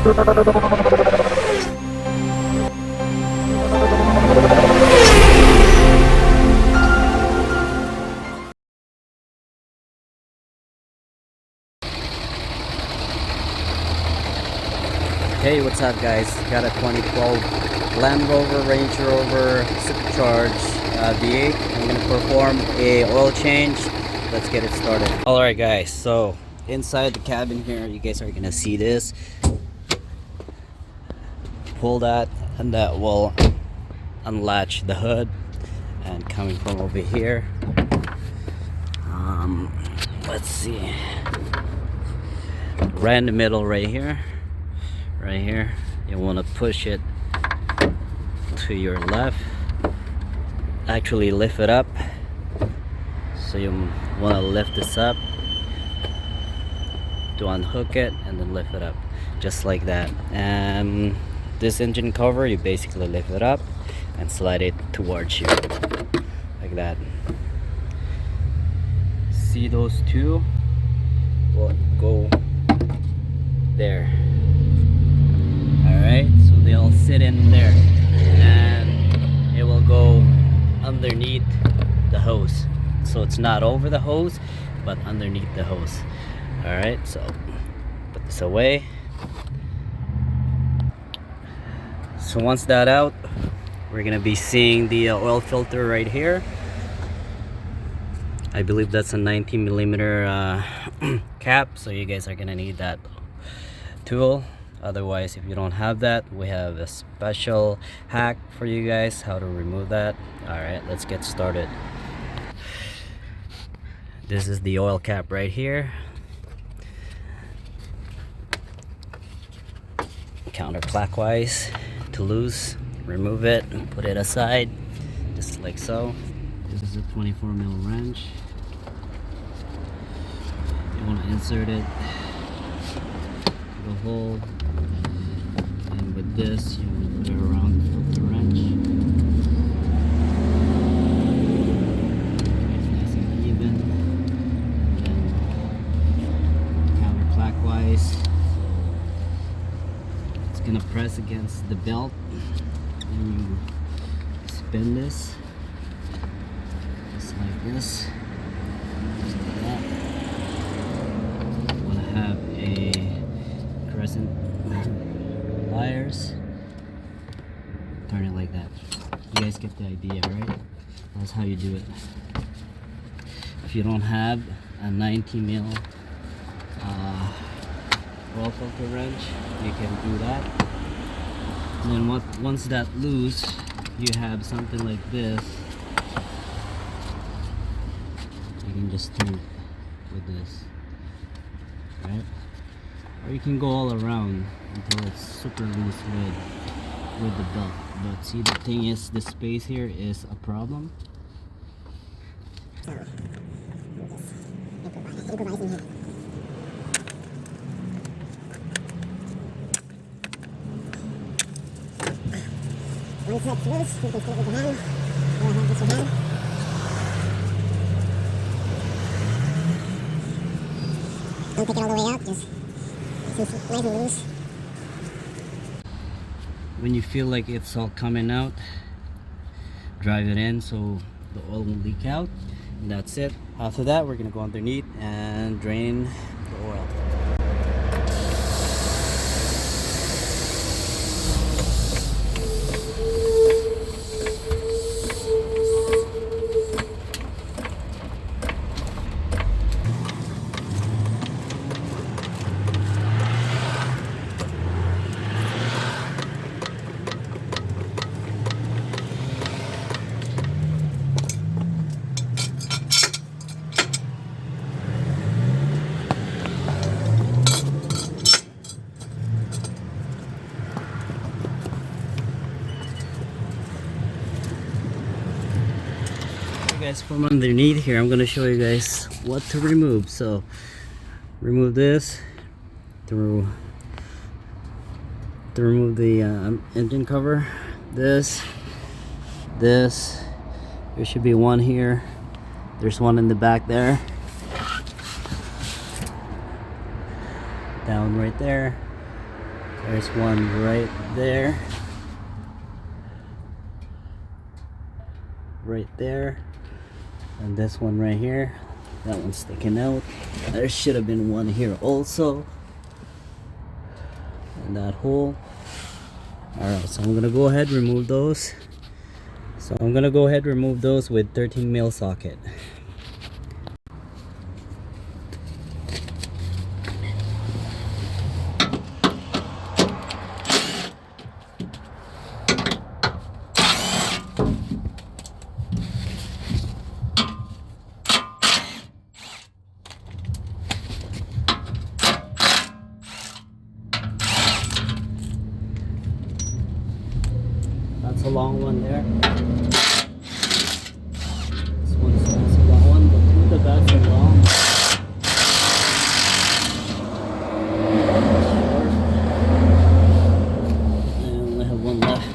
Hey, what's up guys? Got a 2012 Land Rover Range Rover Supercharged V8. I'm gonna perform a oil change. Let's get it started. Alright guys, so inside the cabin here, you guys are gonna see this. Pull that and that will unlatch the hood. And coming from over here, let's see, right in the middle right here, you want to push it to your left, actually lift it up. So you want to lift this up to unhook it and then lift it up just like that. And this engine cover, you basically lift it up and slide it towards you like that. See those two will go there. Alright, so they'll sit in there and it will go underneath the hose. So it's not over the hose, but underneath the hose. Alright, so put this away. So once that's out, we're gonna be seeing the oil filter right here. I believe that's a 19mm cap, so you guys are gonna need that tool. Otherwise, if you don't have that, we have a special hack for you guys how to remove that. Alright, let's get started. This is the oil cap right here. Counterclockwise to loose, remove it and put it aside, just like so. This is a 24mm wrench. You want to insert it through the hole, and with this you want to put it around the filter wrench. It's nice and even, and then counterclockwise. So it's gonna press against the belt, and you spin this just like this. Just like that. You want to have a crescent pliers. Turn it like that. You guys get the idea, right? That's how you do it. If you don't have a 90mm oil filter wrench, you can do that. And then once that's loose, you have something like this. You can just turn it with this, right? Or you can go all around until it's super loose with the belt. But see, the thing is, the space here is a problem. Once it's loose, you can put it with your hand. Go ahead with your hand. Don't take it all the way out, just nice and loose. When you feel like it's all coming out, drive it in so the oil won't leak out, and that's it. After that, we're gonna go underneath and drain the oil. Guys, from underneath here, I'm gonna show you guys what to remove. So remove this to remove the engine cover. This there should be one here, there's one in the back there, down right there. There's one right there. Right there. And this one right here. That one's sticking out. There should have been one here also. In that hole. Alright, so I'm gonna go ahead and remove those. So I'm gonna go ahead and remove those with 13 mil socket. That's a long one there. This one's also a long one, but two of the backs are long. And I only have one left.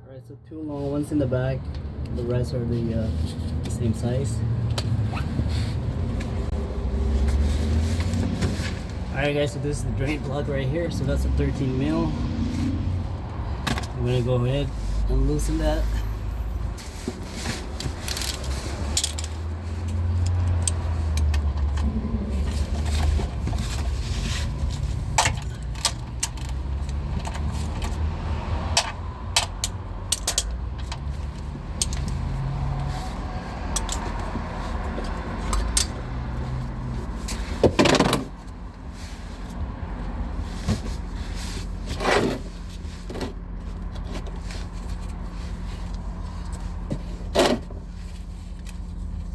Alright, so two long ones in the back. The rest are the same size. Alright guys, so this is the drain plug right here, so that's a 13 mil. I'm gonna go ahead and loosen that.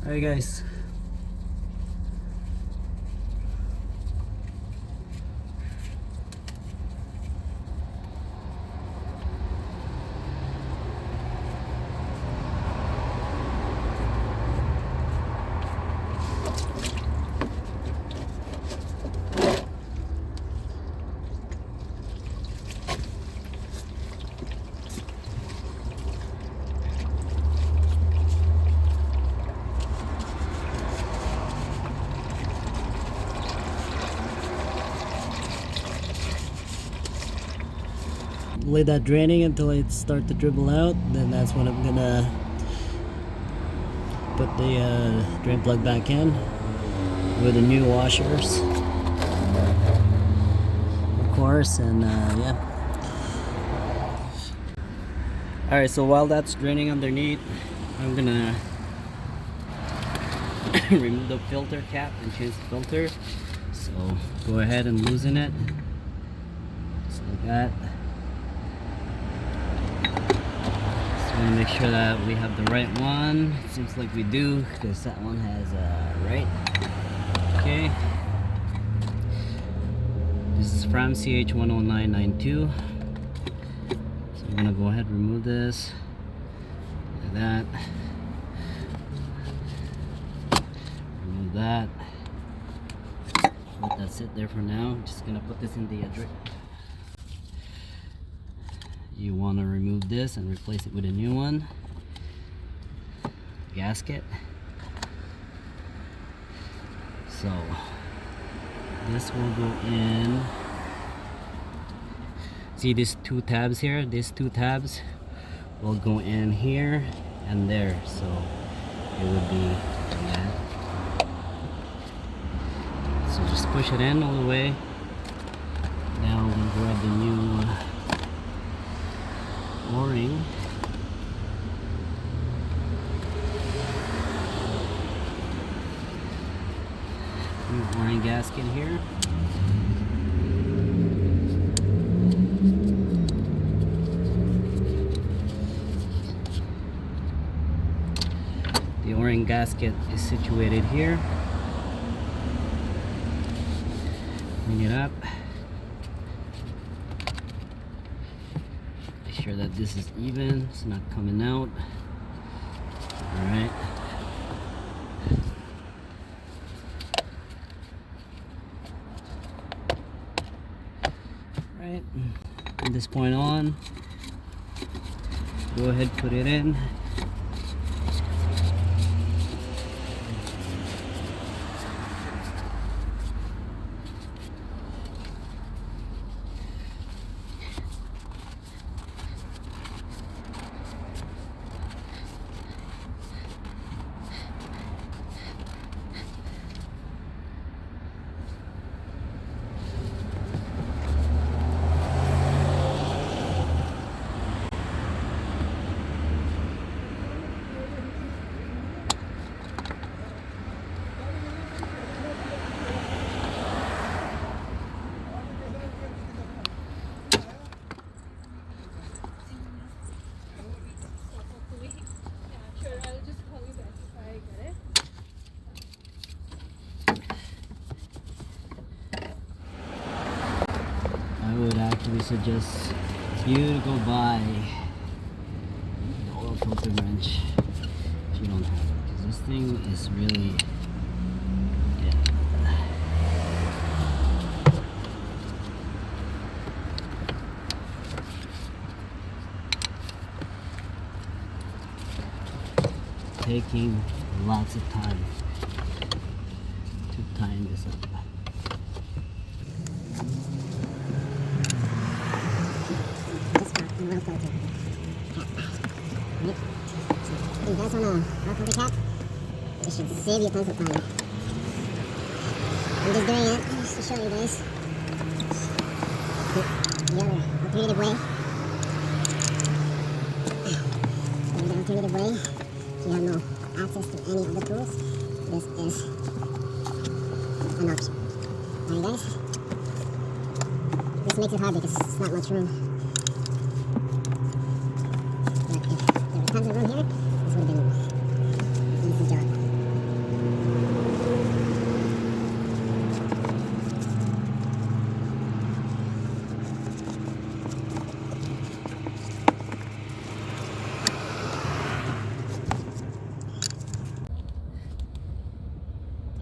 Alright guys. Let that draining until it starts to dribble out, then that's when I'm gonna put the drain plug back in with the new washers, of course. And yeah. Alright, so while that's draining underneath, I'm gonna remove the filter cap and change the filter. So go ahead and loosen it just like that. Want to make sure that we have the right one. It seems like we do, because that one has right. Okay. This is from CH10992. So I'm gonna go ahead and remove this. Like that. Remove that. Let that sit there for now. I'm just gonna put this in the You want to remove this and replace it with a new one. Gasket. So this will go in. See these two tabs here? These two tabs will go in here and there. So it would be like that. So just push it in all the way. Now we'll grab the new O-ring. New O-ring gasket here. The O-ring gasket is situated here. Clean it up. Sure that this is even, it's not coming out. Alright. Right. From this point on, go ahead, put it in. suggest you to go buy the oil filter wrench if you don't have it, because this thing is really, yeah. Taking lots of time to time this up. This part, the oil filter cap. Right. So, you guys want a oil filter cap? It should save you tons of time. I'm just doing it just to show you guys the other alternative way. So the alternative way, if you have no access to any other tools, this is an option. Alright guys? This makes it hard because it's not much room. But if there was tons of room here, this would have been an easy job.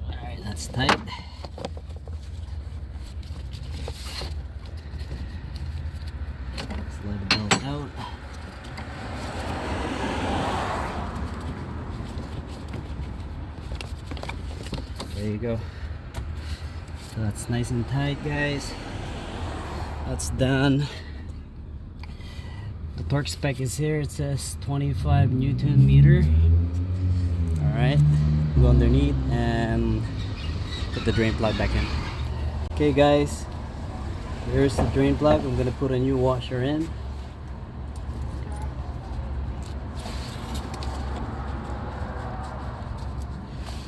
Alright, that's tight. Slide the belt out. There you go. So that's nice and tight, guys. That's done. The torque spec is here. It says 25 Newton meter. Alright, go underneath and put the drain plug back in. Okay guys, here's the drain plug. I'm gonna put a new washer in.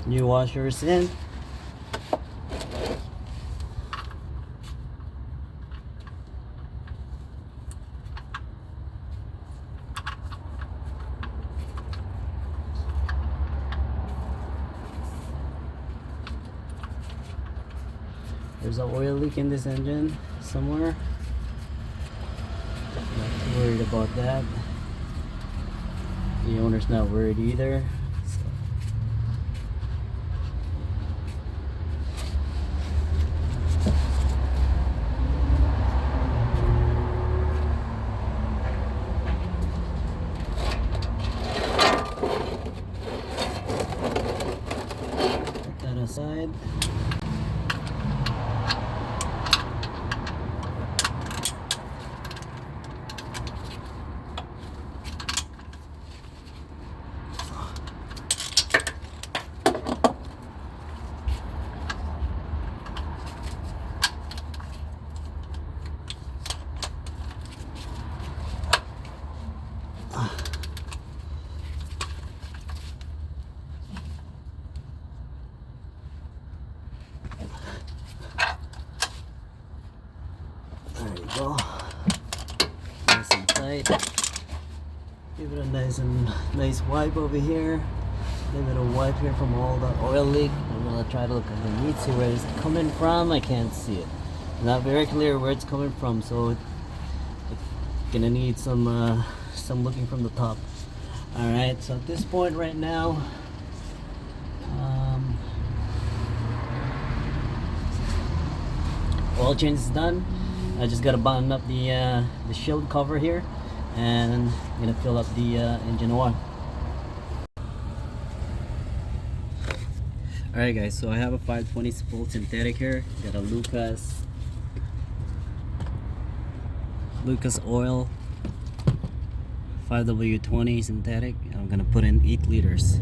New washer is in. There's an oil leak in this engine somewhere. Not too worried about that. The owner's not worried either. So. Put that aside. There you go. Nice and tight. Give it a nice wipe over here. Give it a wipe here from all the oil leak. I'm gonna try to look underneath, see where it's coming from. I can't see it. Not very clear where it's coming from, so it's gonna need some looking from the top. All right. So at this point right now, oil change is done. I just gotta button up the shield cover here, and I'm gonna fill up the engine oil. Alright guys, so I have a 520 spool synthetic here. Got a Lucas oil 5W20 synthetic. I'm gonna put in 8 liters.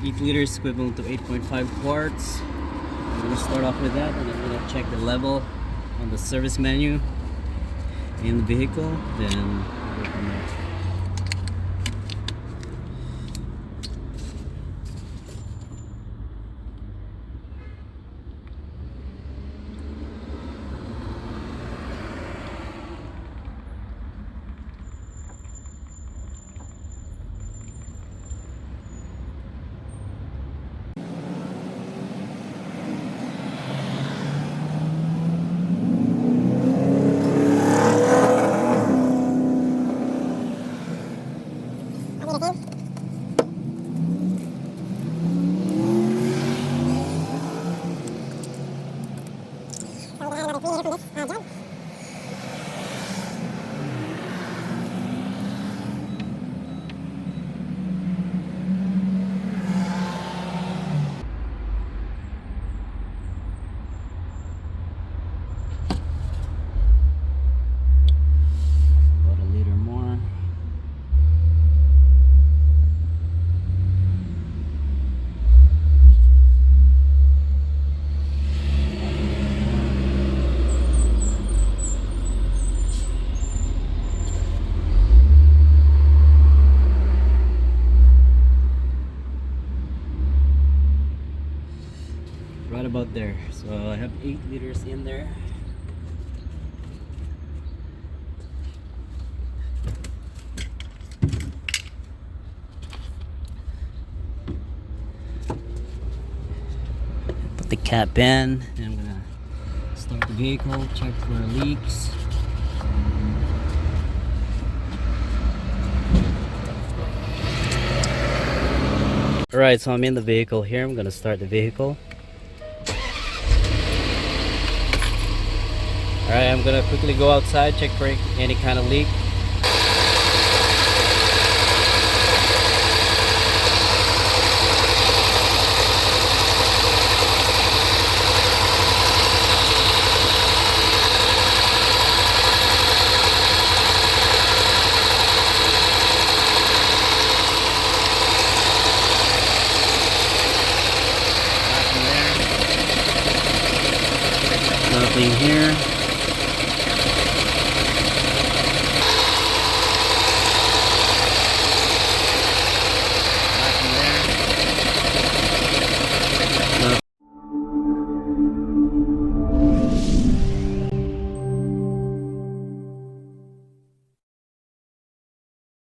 8 liters equivalent to 8.5 quarts. I'm gonna start off with that, and I'm gonna check the level on the service menu in the vehicle, then we'll go from there. About a liter more. Right about there. So I have 8 liters in there. Put the cap in, and I'm gonna start the vehicle, check for leaks. Alright, so I'm in the vehicle here. I'm gonna start the vehicle. Alright, I'm gonna quickly go outside, check for any kind of leak.